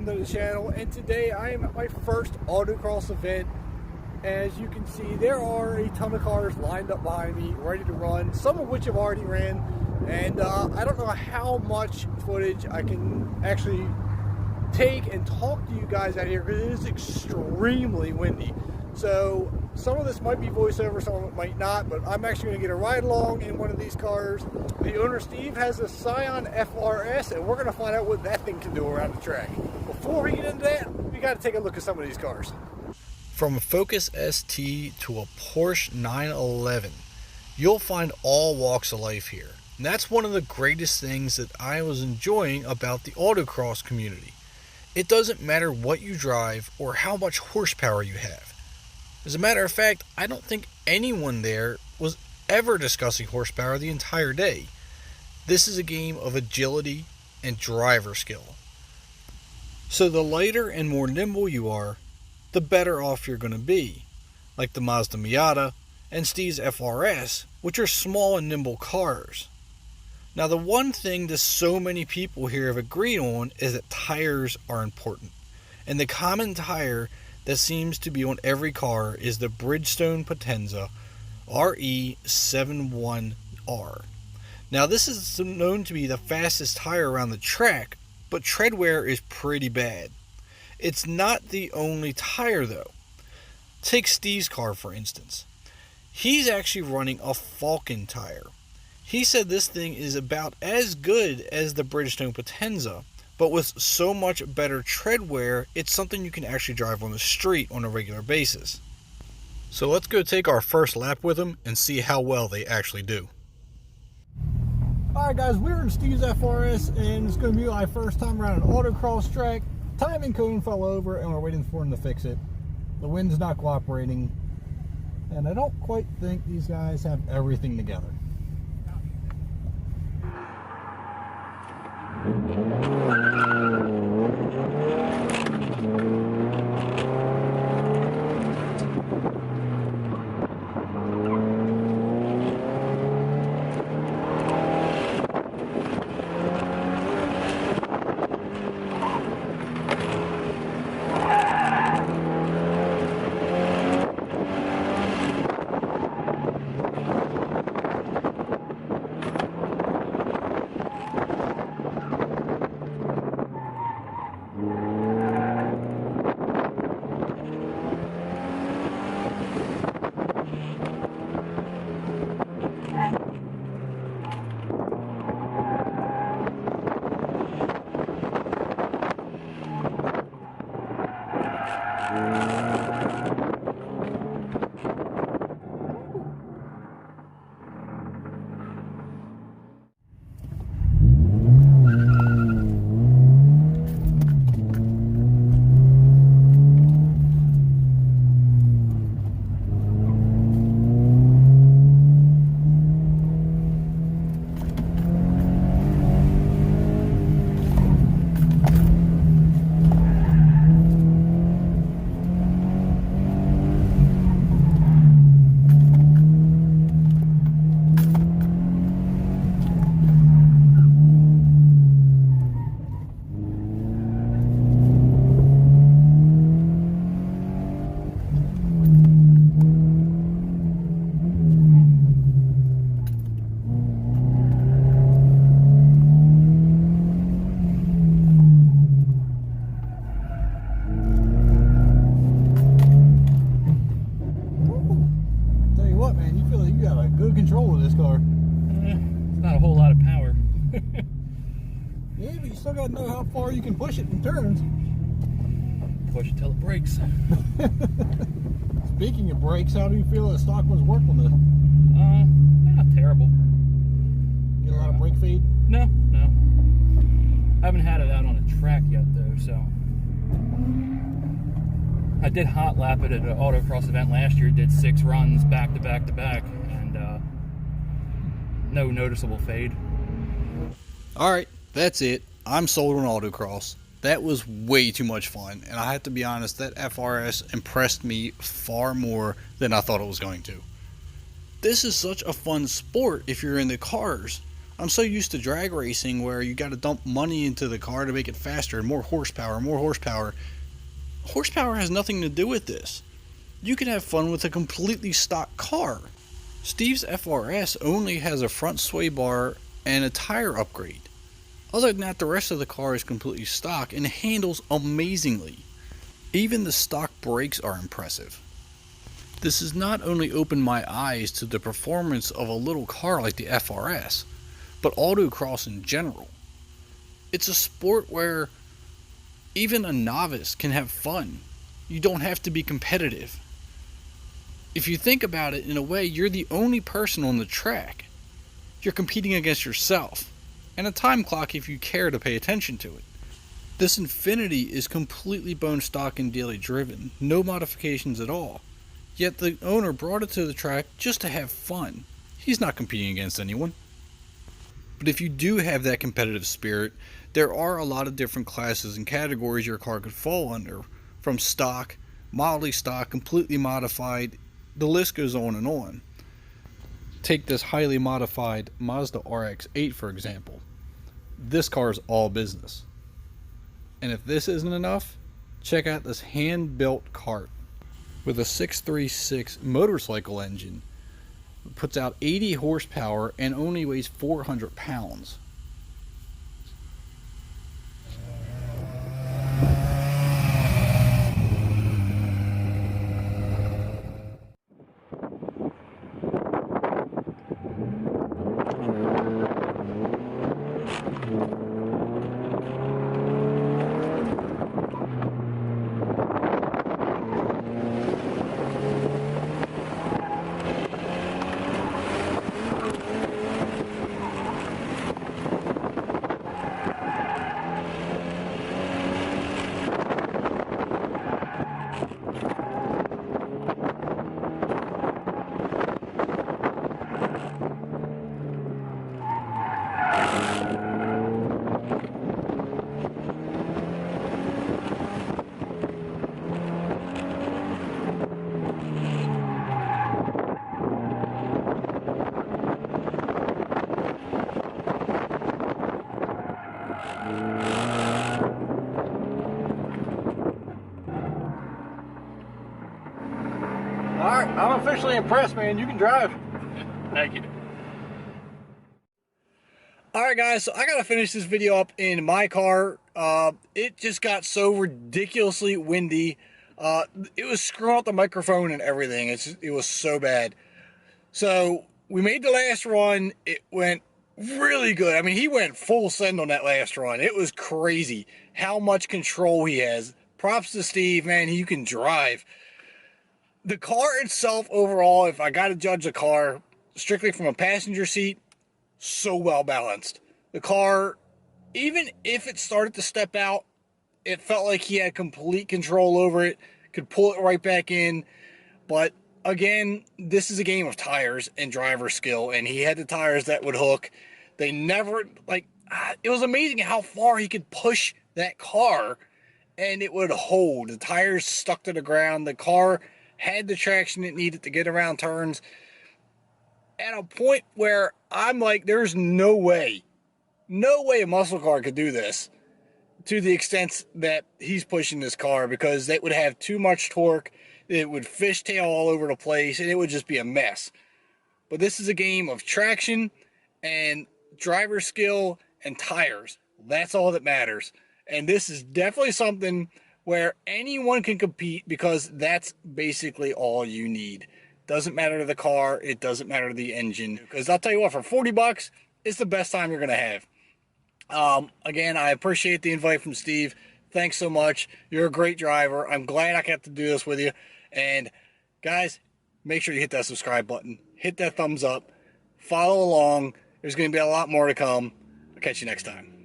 To the channel, and today I am at my first autocross event. As you can see, there are a ton of cars lined up behind me ready to run, some of which have already ran, and I don't know how much footage I can actually take and talk to you guys out here because it is extremely windy. So some of this might be voiceover, some of it might not, but I'm actually going to get a ride along in one of these cars. The owner, Steve, has a Scion FRS, and we're going to find out what that thing can do around the track. Before we get into that, we got to take a look at some of these cars. From a Focus ST to a Porsche 911, you'll find all walks of life here. And that's one of the greatest things that I was enjoying about the autocross community. It doesn't matter what you drive or how much horsepower you have. As a matter of fact, I don't think anyone there was ever discussing horsepower the entire day. This is a game of agility and driver skill. So the lighter and more nimble you are, the better off you're going to be. Like the Mazda Miata and Steve's FRS, which are small and nimble cars. Now the one thing that so many people here have agreed on is that tires are important. And the common tire that seems to be on every car is the Bridgestone Potenza RE71R. Now this is known to be the fastest tire around the track, but tread wear is pretty bad. It's not the only tire though. Take Steve's car for instance. He's actually running a Falcon tire. He said this thing is about as good as the Bridgestone Potenza, but with so much better tread wear, it's something you can actually drive on the street on a regular basis. So let's go take our first lap with them and see how well they actually do. Alright guys, we're in Steve's FRS and it's going to be my first time around an autocross track. Timing cone fell over and we're waiting for him to fix it. The wind's not cooperating and I don't quite think these guys have everything together. Control of this car. It's not a whole lot of power. Yeah, but you still got to know how far you can push it in turns. Push it till it breaks. Speaking of brakes, how do you feel that stock was work on this? Not terrible. Get a lot of brake fade? No. I haven't had it out on a track yet though, so. I did hot lap it at an autocross event last year, did 6 runs back to back to back, and no noticeable fade. Alright, that's it. I'm sold on autocross. That was way too much fun, and I have to be honest, that FRS impressed me far more than I thought it was going to. This is such a fun sport if you're into cars. I'm so used to drag racing where you got to dump money into the car to make it faster and more horsepower, more horsepower. Horsepower has nothing to do with this. You can have fun with a completely stock car. Steve's FRS only has a front sway bar and a tire upgrade. Other than that, the rest of the car is completely stock and handles amazingly. Even the stock brakes are impressive. This has not only opened my eyes to the performance of a little car like the FRS, but autocross in general. It's a sport where even a novice can have fun. You don't have to be competitive. If you think about it, in a way, you're the only person on the track. You're competing against yourself, and a time clock if you care to pay attention to it. This Infiniti is completely bone stock and daily driven, no modifications at all. Yet the owner brought it to the track just to have fun. He's not competing against anyone. But if you do have that competitive spirit, there are a lot of different classes and categories your car could fall under, from stock, mildly stock, completely modified, the list goes on and on. Take this highly modified Mazda RX-8 for example. This car is all business. And if this isn't enough, check out this hand-built kart with a 636 motorcycle engine. It puts out 80 horsepower and only weighs 400 pounds. Alright, I'm officially impressed, man. You can drive. Thank you. Alright guys, so I gotta finish this video up in my car. It just got so ridiculously windy. It was screwing up the microphone and everything. It was so bad. So we made the last run. It went really good. I mean, he went full send on that last run. It was crazy how much control he has. Props to Steve, man. You can drive. The car itself overall, if I got to judge the car strictly from a passenger seat, so well balanced. The car, even if it started to step out, it felt like he had complete control over it, could pull it right back in. But again, this is a game of tires and driver skill, and he had the tires that would hook. They never, it was amazing how far he could push that car and it would hold. The tires stuck to the ground. The car had the traction it needed to get around turns at a point where I'm like, there's no way a muscle car could do this to the extent that he's pushing this car, because they would have too much torque. It would fishtail all over the place and it would just be a mess. But this is a game of traction and driver skill and tires. That's all that matters. And this is definitely something where anyone can compete, because that's basically all you need. Doesn't matter to the car, it doesn't matter to the engine. Because I'll tell you what, for 40 bucks, it's the best time you're going to have. Again, I appreciate the invite from Steve. Thanks so much. You're a great driver. I'm glad I got to do this with you. And guys, make sure you hit that subscribe button. Hit that thumbs up. Follow along. There's going to be a lot more to come. I'll catch you next time.